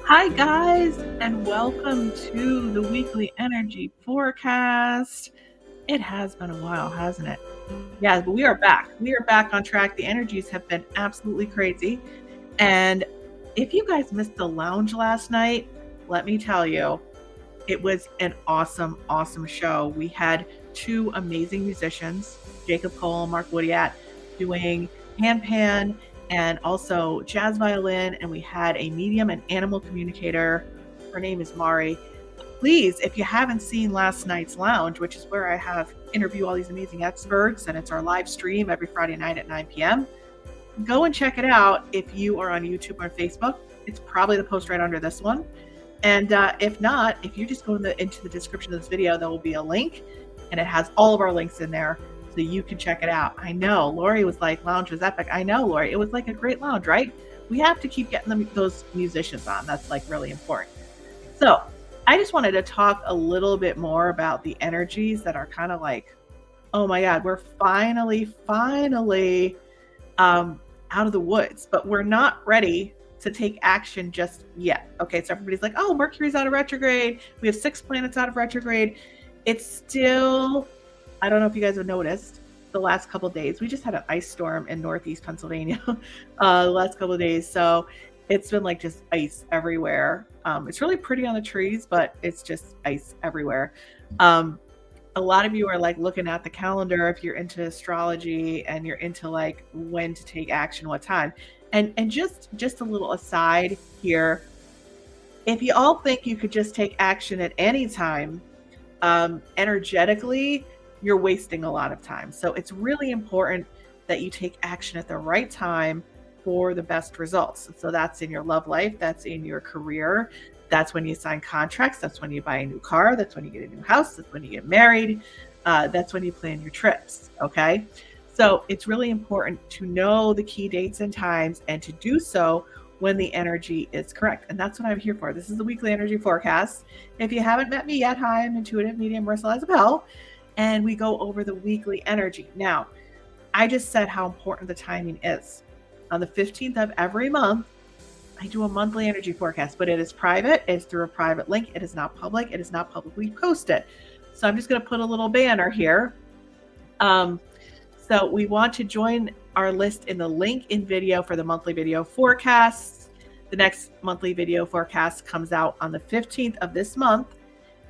Hi, guys, and welcome to the weekly energy forecast. It has been a while, hasn't it? Yeah, but we are back. We are back on track. The energies have been absolutely crazy. And if you guys missed the lounge last night, let me tell you, it was an awesome, awesome show. We had two amazing musicians, Jacob Cole, Mark Woodyat, doing handpan and also jazz violin. And we had a medium and animal communicator. Her name is Mari. Please, if you haven't seen last night's lounge, which is where I have interview all these amazing experts, and it's our live stream every Friday night at 9 p.m., go and check it out if you are on YouTube or Facebook. It's probably the post right under this one. And if not, if you just go into the description of this video, there will be a link, and it has all of our links in there so you can check it out. I know, Lori was like, lounge was epic. I know, Lori, it was like a great lounge, right? We have to keep getting those musicians on. That's like really important. So I just wanted to talk a little bit more about the energies that are kind of like, oh my God, we're finally out of the woods, but we're not ready to take action just yet. Okay, so everybody's like, oh, Mercury's out of retrograde. We have 6 planets out of retrograde. It's still, I don't know if you guys have noticed, the last couple of days, we just had an ice storm in Northeast Pennsylvania the last couple of days. So it's been like just ice everywhere. It's really pretty on the trees, but it's just ice everywhere. A lot of you are like looking at the calendar if you're into astrology and you're into like when to take action, what time. And just a little aside here, if you all think you could just take action at any time, energetically, you're wasting a lot of time. So it's really important that you take action at the right time for the best results. So that's in your love life, that's in your career, that's when you sign contracts, that's when you buy a new car, that's when you get a new house, that's when you get married, that's when you plan your trips, okay? So it's really important to know the key dates and times and to do so when the energy is correct. And that's what I'm here for. This is the weekly energy forecast. If you haven't met me yet, hi, I'm intuitive medium Marisa, Liza, Pell, and we go over the weekly energy. Now, I just said how important the timing is. On the 15th of every month, I do a monthly energy forecast, but it is private. It's through a private link. It is not public. It is not publicly posted. So I'm just going to put a little banner here. So we want to join our list in the link in video for the monthly video forecasts. The next monthly video forecast comes out on the 15th of this month,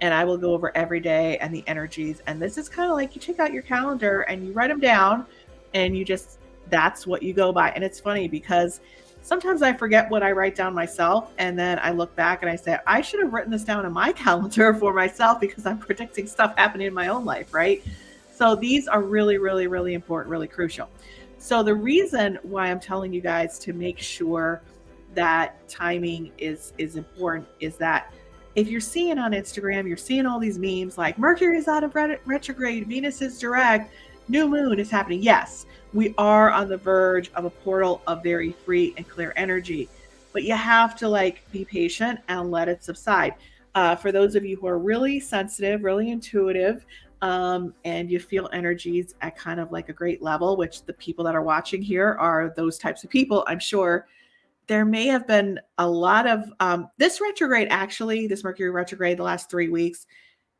and I will go over every day and the energies. And this is kind of like you check out your calendar and you write them down, and you just, that's what you go by. And it's funny because sometimes I forget what I write down myself, and then I look back and I say, I should have written this down in my calendar for myself because I'm predicting stuff happening in my own life, right? So these are really, really, really important, really crucial. So the reason why I'm telling you guys to make sure that timing is important is that if you're seeing on Instagram, you're seeing all these memes like Mercury is out of retrograde, Venus is direct, new moon is happening. Yes, we are on the verge of a portal of very free and clear energy, but you have to like be patient and let it subside. For those of you who are really sensitive, really intuitive, and you feel energies at kind of like a great level, which the people that are watching here are those types of people, I'm sure there may have been a lot of this retrograde, actually, this Mercury retrograde the last 3 weeks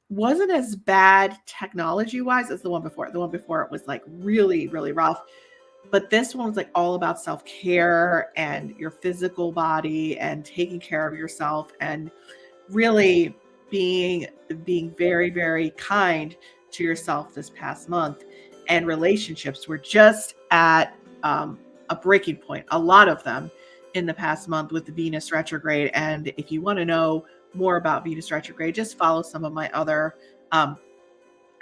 wasn't as bad technology wise as the one before. The one before it was like really, really rough. But this one was like all about self-care and your physical body and taking care of yourself and really being very, very kind to yourself this past month. And relationships were just at a breaking point, a lot of them in the past month with the Venus retrograde. And if you want to know more about Venus retrograde, just follow some of my other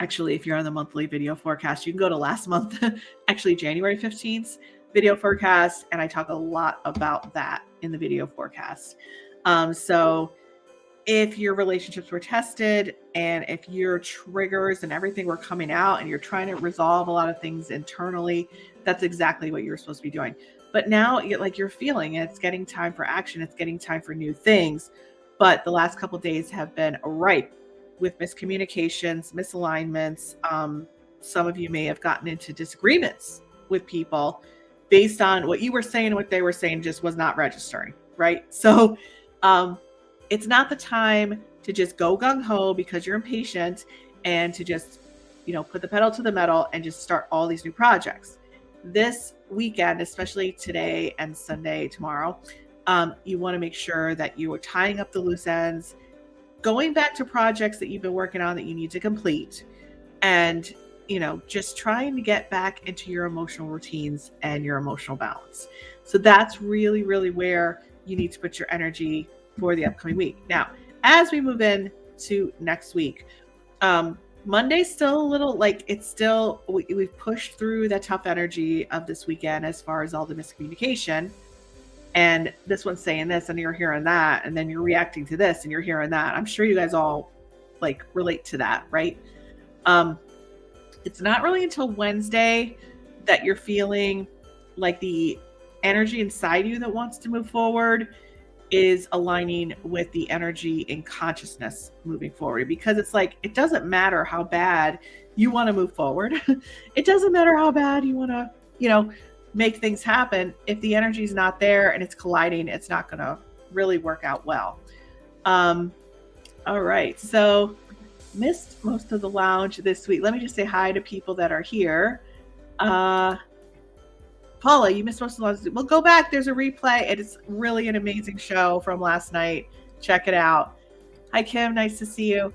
actually, if you're on the monthly video forecast, you can go to last month, actually January 15th video forecast, and I talk a lot about that in the video forecast. So if your relationships were tested and if your triggers and everything were coming out and you're trying to resolve a lot of things internally, that's exactly what you're supposed to be doing. But now you're feeling it. It's getting time for action. It's getting time for new things. But the last couple of days have been ripe with miscommunications, misalignments. Some of you may have gotten into disagreements with people based on what you were saying and what they were saying just was not registering, right? So it's not the time to just go gung-ho because you're impatient and to just, put the pedal to the metal and just start all these new projects. This weekend, especially today and Sunday, tomorrow, you want to make sure that you are tying up the loose ends, going back to projects that you've been working on that you need to complete, and just trying to get back into your emotional routines and your emotional balance. So that's really, really where you need to put your energy for the upcoming week. Now, as we move in to next week, Monday's still a little we've pushed through the tough energy of this weekend as far as all the miscommunication. And this one's saying this and you're hearing that, and then you're reacting to this and you're hearing that. I'm sure you guys all relate to that, right? It's not really until Wednesday that you're feeling like the energy inside you that wants to move forward is aligning with the energy in consciousness moving forward, because it's it doesn't matter how bad you want to move forward. It doesn't matter how bad you want to, make things happen. If the energy is not there and it's colliding, it's not going to really work out well. All right. So missed most of the lounge this week. Let me just say hi to people that are here. Paula, you missed most of the lounge. Well, go back. There's a replay. It is really an amazing show from last night. Check it out. Hi, Kim. Nice to see you.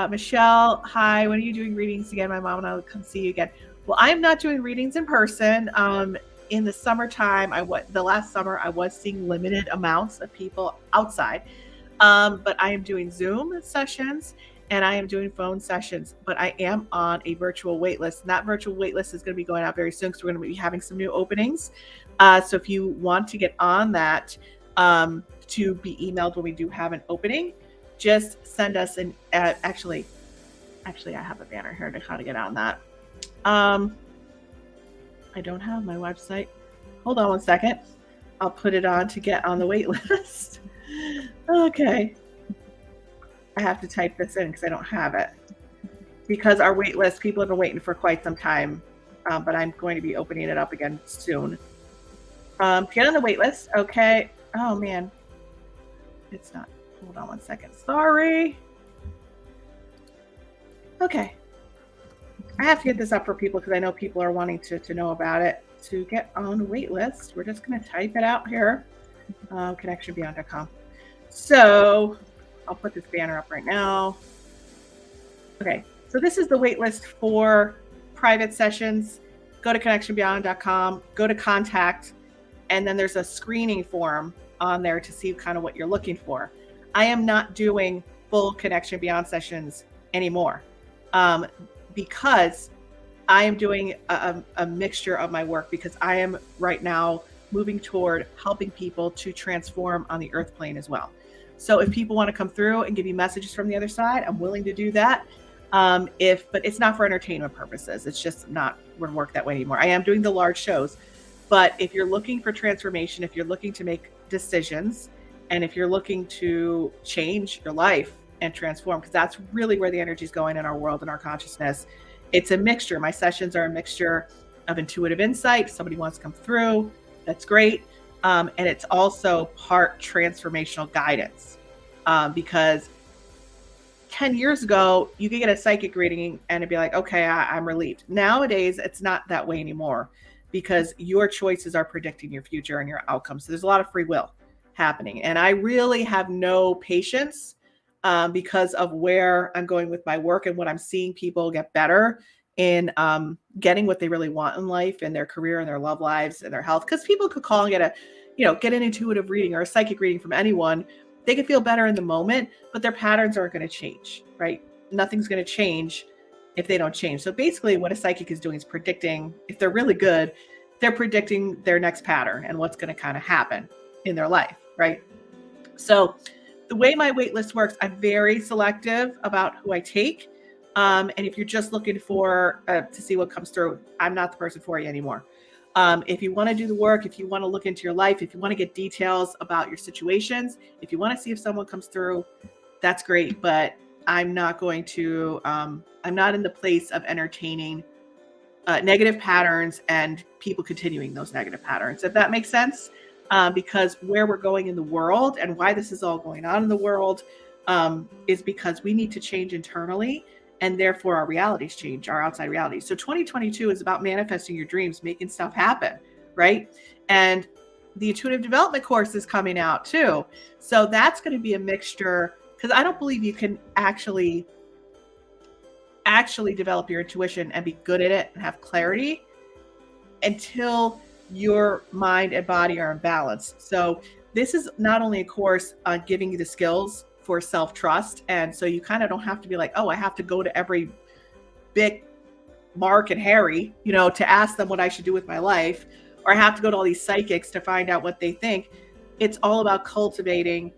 Michelle, hi. When are you doing readings again? My mom and I will come see you again. Well, I am not doing readings in person. In the summertime, the last summer, I was seeing limited amounts of people outside. But I am doing Zoom sessions and I am doing phone sessions, but I am on a virtual wait list. And that virtual wait list is going to be going out very soon because we're going to be having some new openings. So if you want to get on that to be emailed when we do have an opening, just send us an, actually, I have a banner here to how to get on that. I don't have my website. Hold on one second. I'll put it on to get on the wait list. Okay. I have to type this in because I don't have it. Because our wait list, people have been waiting for quite some time, but I'm going to be opening it up again soon. Get on the wait list. Okay. Oh, man. It's not. Hold on one second. Sorry. Okay. I have to get this up for people because I know people are wanting to know about it. To get on the wait list, we're just going to type it out here. ConnectionBeyond.com. So I'll put this banner up right now. Okay. So this is the wait list for private sessions. Go to ConnectionBeyond.com, go to contact, and then there's a screening form on there to see kind of what you're looking for. I am not doing full Connection Beyond sessions anymore because I am doing a mixture of my work, because I am right now moving toward helping people to transform on the earth plane as well. So if people want to come through and give you messages from the other side, I'm willing to do that. But it's not for entertainment purposes. It's just not going to work that way anymore. I am doing the large shows, but if you're looking for transformation, if you're looking to make decisions, and if you're looking to change your life and transform, because that's really where the energy is going in our world and our consciousness, it's a mixture. My sessions are a mixture of intuitive insight. If somebody wants to come through, that's great. And it's also part transformational guidance, because 10 years ago, you could get a psychic reading and it'd be like, okay, I'm relieved. Nowadays, it's not that way anymore, because your choices are predicting your future and your outcomes. So there's a lot of free will happening. And I really have no patience because of where I'm going with my work and what I'm seeing people get better in getting what they really want in life, and their career and their love lives and their health. Because people could call and get an intuitive reading or a psychic reading from anyone. They could feel better in the moment, but their patterns aren't going to change, right? Nothing's going to change if they don't change. So basically what a psychic is doing is predicting, if they're really good, they're predicting their next pattern and what's going to kind of happen in their life, right? So the way my wait list works, I'm very selective about who I take. And if you're just looking for to see what comes through, I'm not the person for you anymore. If you want to do the work, if you want to look into your life, if you want to get details about your situations, if you want to see if someone comes through, that's great. But I'm not going to, I'm not in the place of entertaining negative patterns and people continuing those negative patterns, if that makes sense. because where we're going in the world and why this is all going on in the world is because we need to change internally, and therefore our realities change, our outside realities. So 2022 is about manifesting your dreams, making stuff happen, right? And the intuitive development course is coming out too. So that's going to be a mixture, because I don't believe you can actually develop your intuition and be good at it and have clarity until your mind and body are in balance. So this is not only a course on giving you the skills for self-trust, and so you kind of don't have to be like, oh, I have to go to every big Mark and Harry, to ask them what I should do with my life, or I have to go to all these psychics to find out what they think. It's all about cultivating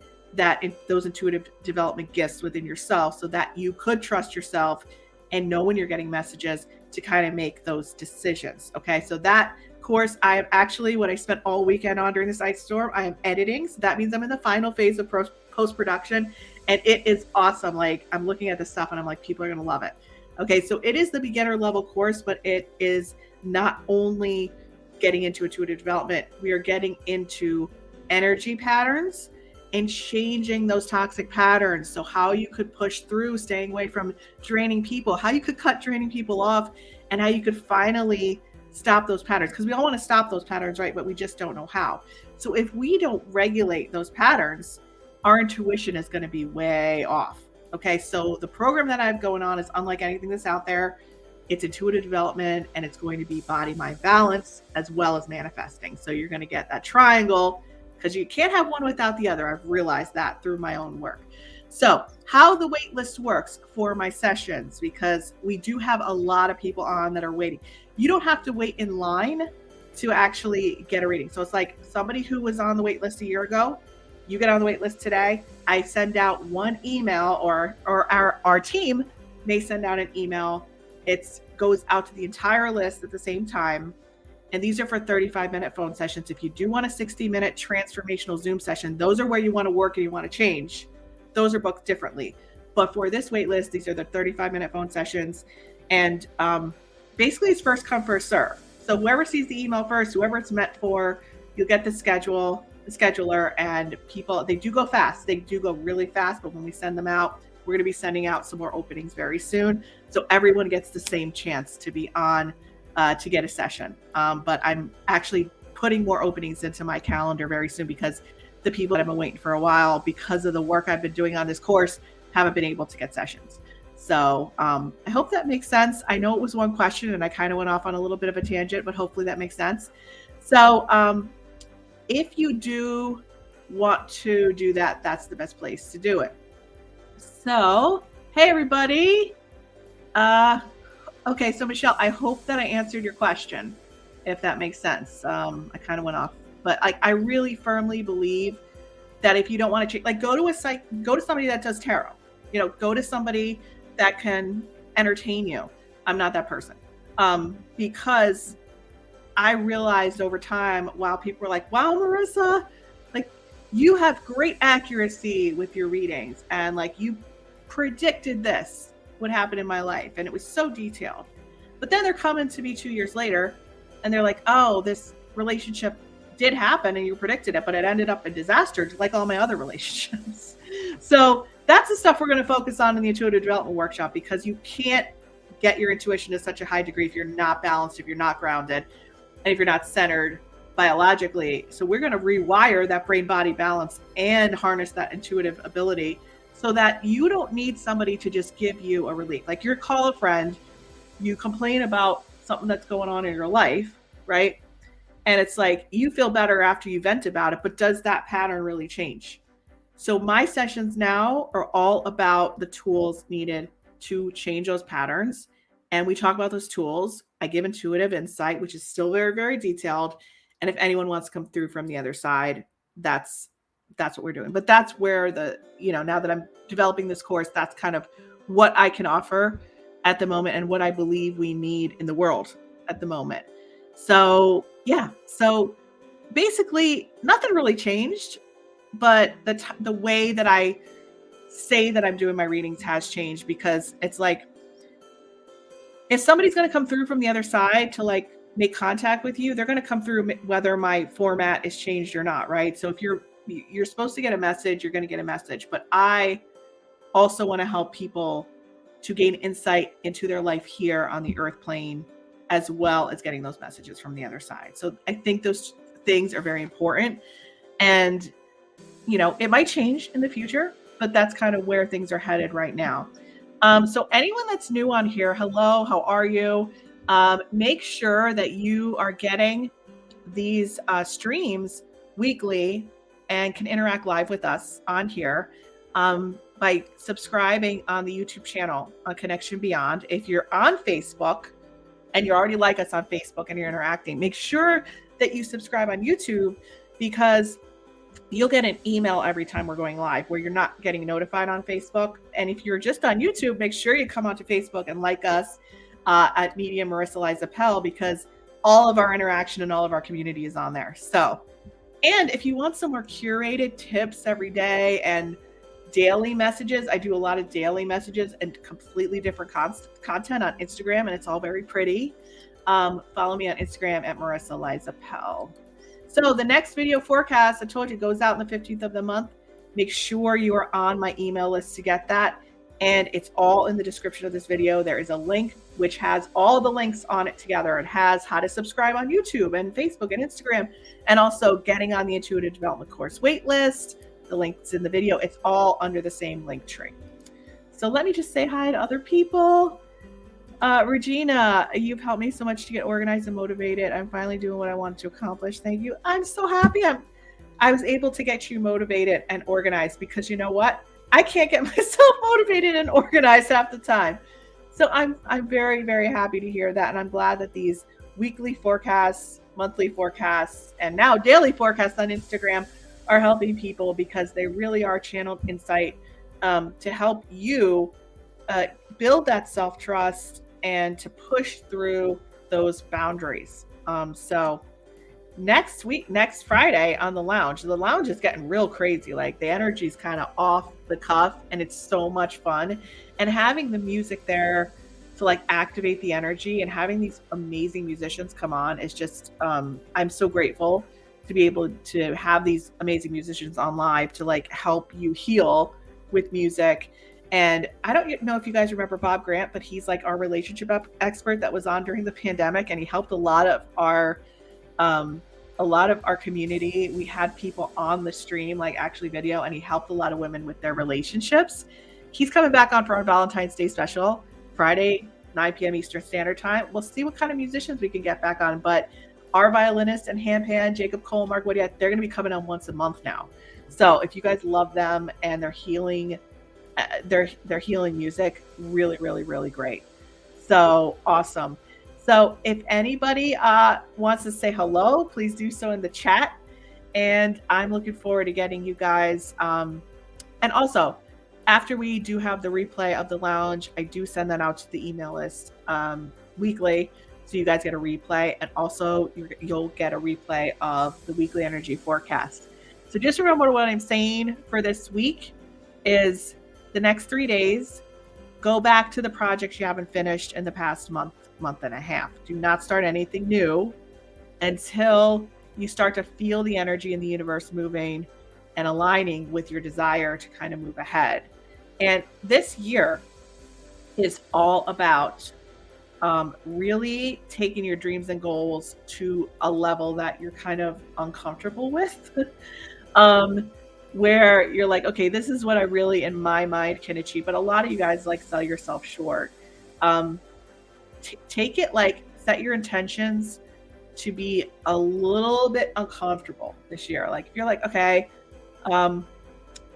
those intuitive development gifts within yourself so that you could trust yourself and know when you're getting messages to kind of make those decisions. Okay, so that course, I am actually, what I spent all weekend on during this ice storm, I am editing. So that means I'm in the final phase of post-production, and it is awesome. Like, I'm looking at this stuff and I'm like, people are going to love it. Okay, so it is the beginner level course, but it is not only getting into intuitive development, we are getting into energy patterns and changing those toxic patterns. So how you could push through staying away from draining people, how you could cut draining people off, and how you could finally stop those patterns. Because we all want to stop those patterns, right? But we just don't know how. So if we don't regulate those patterns, our intuition is going to be way off. Okay, so the program that I have going on is unlike anything that's out there. It's intuitive development, and it's going to be body, mind balance, as well as manifesting. So you're going to get that triangle, because you can't have one without the other. I've realized that through my own work. So how the wait list works for my sessions, because we do have a lot of people on that are waiting. You don't have to wait in line to actually get a reading. So it's like somebody who was on the wait list a year ago, you get on the wait list today, I send out one email, or our team may send out an email. It goes out to the entire list at the same time. And these are for 35-minute phone sessions. If you do want a 60-minute transformational Zoom session, those are where you want to work and you want to change. Those are booked differently. But for this wait list, these are the 35-minute phone sessions. And basically it's first come, first serve. So whoever sees the email first, whoever it's meant for, you'll get the scheduler, and people, they do go fast. They do go really fast, but when we send them out, we're going to be sending out some more openings very soon. So everyone gets the same chance to be on to get a session. But I'm actually putting more openings into my calendar very soon, because the people that have been waiting for a while, because of the work I've been doing on this course, haven't been able to get sessions. So I hope that makes sense. I know it was one question and I kind of went off on a little bit of a tangent, but hopefully that makes sense. So if you do want to do that, that's the best place to do it. So, hey everybody. Okay, so Michelle, I hope that I answered your question, if that makes sense. I kind of went off, but I really firmly believe that if you don't want to change, like go to somebody that does tarot, go to somebody that can entertain you. I'm not that person. Because I realized over time, while people were like, wow, Marisa, like you have great accuracy with your readings, and like you predicted this would happen in my life, and it was so detailed. But then they're coming to me 2 years later and they're like, oh, this relationship did happen and you predicted it, but it ended up a disaster, like all my other relationships. So that's the stuff we're going to focus on in the intuitive development workshop, because you can't get your intuition to such a high degree if you're not balanced, if you're not grounded, and if you're not centered biologically. So we're going to rewire that brain body balance and harness that intuitive ability, so that you don't need somebody to just give you a relief. Like you call a friend, you complain about something that's going on in your life, right? And it's like, you feel better after you vent about it, but does that pattern really change? So my sessions now are all about the tools needed to change those patterns. And we talk about those tools. I give intuitive insight, which is still very, very detailed. And if anyone wants to come through from the other side, that's what we're doing. But that's where now that I'm developing this course, that's kind of what I can offer at the moment and what I believe we need in the world at the moment. So yeah, so basically nothing really changed, but the way that I say that I'm doing my readings has changed, because it's like, if somebody's going to come through from the other side to like make contact with you, they're going to come through whether my format is changed or not, right? So if you're supposed to get a message, you're going to get a message. But I also want to help people to gain insight into their life here on the earth plane, as well as getting those messages from the other side. So I think those things are very important. And, it might change in the future, but that's kind of where things are headed right now. So anyone that's new on here, hello, how are you? Make sure that you are getting these streams weekly and can interact live with us on here by subscribing on the YouTube channel on Connection Beyond. If you're on Facebook and you already like us on Facebook and you're interacting, make sure that you subscribe on YouTube, because you'll get an email every time we're going live where you're not getting notified on Facebook. And if you're just on YouTube, make sure you come onto Facebook and like us at Media Marisa Liza Pell, because all of our interaction and all of our community is on there. So, and if you want some more curated tips every day and daily messages, I do a lot of daily messages and completely different content on Instagram, and it's all very pretty. Follow me on Instagram at Marisa Liza Pell. So the next video forecast, I told you, goes out on the 15th of the month. Make sure you are on my email list to get that. And it's all in the description of this video. There is a link which has all the links on it together. It has how to subscribe on YouTube and Facebook and Instagram, and also getting on the Intuitive Development course waitlist. The link's in the video. It's all under the same link tree. So let me just say hi to other people. Regina, you've helped me so much to get organized and motivated. I'm finally doing what I want to accomplish. Thank you. I'm so happy I was able to get you motivated and organized, because you know what? I can't get myself motivated and organized half the time. So I'm very, very happy to hear that. And I'm glad that these weekly forecasts, monthly forecasts, and now daily forecasts on Instagram are helping people, because they really are channeled insight to help you build that self-trust and to push through those boundaries. So next Friday on the lounge is getting real crazy. Like, the energy is kind of off the cuff, and it's so much fun. And having the music there to like activate the energy, and having these amazing musicians come on is just, I'm so grateful to be able to have these amazing musicians on live to like help you heal with music. And I don't know if you guys remember Bob Grant, but he's like our relationship expert that was on during the pandemic, and he helped a lot of our community. We had people on the stream, like actually video, and he helped a lot of women with their relationships. He's coming back on for our Valentine's Day special, Friday, 9 p.m. Eastern Standard Time. We'll see what kind of musicians we can get back on, but our violinist and handpan, Jacob Cole, Mark Woodiat, they're going to be coming on once a month now. So if you guys love them and they're healing music, really, really, really great. So awesome. So if anybody wants to say hello, please do so in the chat. And I'm looking forward to getting you guys. And also, after we do have the replay of the lounge, I do send that out to the email list weekly. So you guys get a replay, and also you'll get a replay of the weekly energy forecast. So just remember what I'm saying for this week is the next 3 days, go back to the projects you haven't finished in the past month and a half. Do not start anything new until you start to feel the energy in the universe moving and aligning with your desire to kind of move ahead. And this year is all about really taking your dreams and goals to a level that you're kind of uncomfortable with, where you're like, okay, this is what I really in my mind can achieve. But a lot of you guys like sell yourself short. Take it, like, set your intentions to be a little bit uncomfortable this year. Like, if you're like, okay,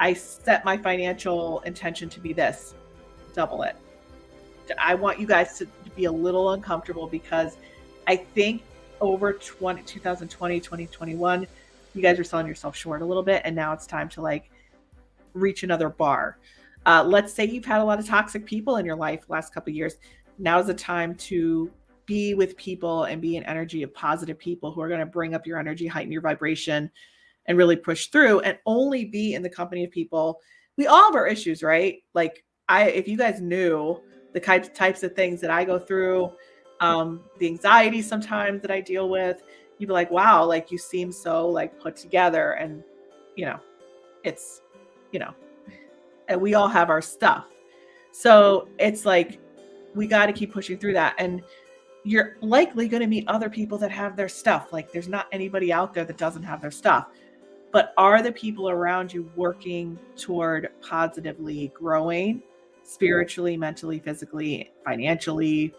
I set my financial intention to be this, double it. I want you guys to be a little uncomfortable, because I think over 2020, 2021, you guys are selling yourself short a little bit, and now it's time to like reach another bar. Let's say you've had a lot of toxic people in your life the last couple of years. Now is the time to be with people and be an energy of positive people who are going to bring up your energy, heighten your vibration, and really push through, and only be in the company of people. We all have our issues, right? Like, if you guys knew the types of things that I go through, the anxiety sometimes that I deal with. You'd be like, wow, like you seem so like put together, and you know, it's, you know, and we all have our stuff. So it's like, we got to keep pushing through that. And you're likely going to meet other people that have their stuff. Like there's not anybody out there that doesn't have their stuff. But are the people around you working toward positively growing spiritually, mentally, physically, financially,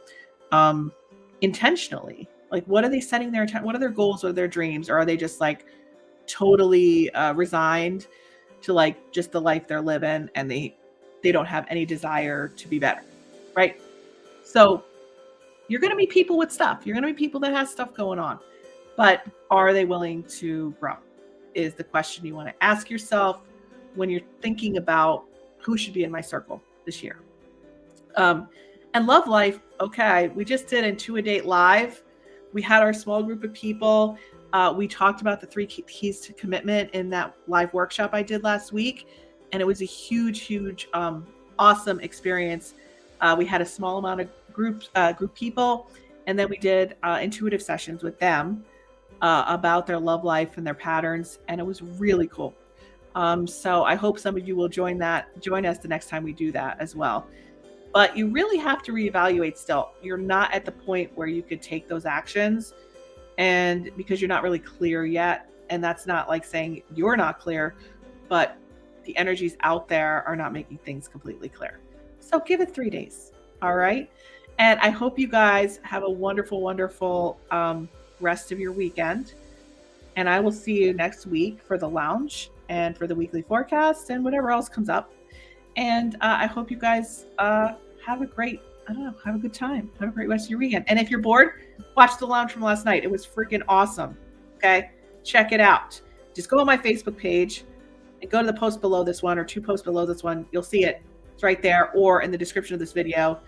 intentionally? Like, what are they setting their what are their goals or their dreams? Or are they just like totally resigned to like just the life they're living, and they don't have any desire to be better, right? So you're going to meet people with stuff. You're going to meet people that has stuff going on, but are they willing to grow? Is the question you want to ask yourself when you're thinking about who should be in my circle this year. And love life. Okay, we just did Intuit Date Live. We had our small group of people. We talked about the 3 keys to commitment in that live workshop I did last week, and it was a huge, awesome experience. We had a small amount of group people, and then we did intuitive sessions with them about their love life and their patterns, and it was really cool. So I hope some of you will join us the next time we do that as well. But you really have to reevaluate still. You're not at the point where you could take those actions, and because you're not really clear yet. And that's not like saying you're not clear, but the energies out there are not making things completely clear. So give it 3 days. All right. And I hope you guys have a wonderful rest of your weekend. And I will see you next week for the lounge and for the weekly forecast and whatever else comes up. And I hope you guys have a good time. Have a great rest of your weekend. And if you're bored, watch the lounge from last night. It was freaking awesome. Okay. Check it out. Just go on my Facebook page and go to the post below this one, or 2 posts below this one. You'll see it. It's right there, or in the description of this video,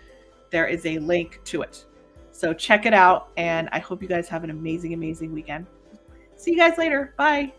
there is a link to it. So check it out, and I hope you guys have an amazing weekend. See you guys later. Bye.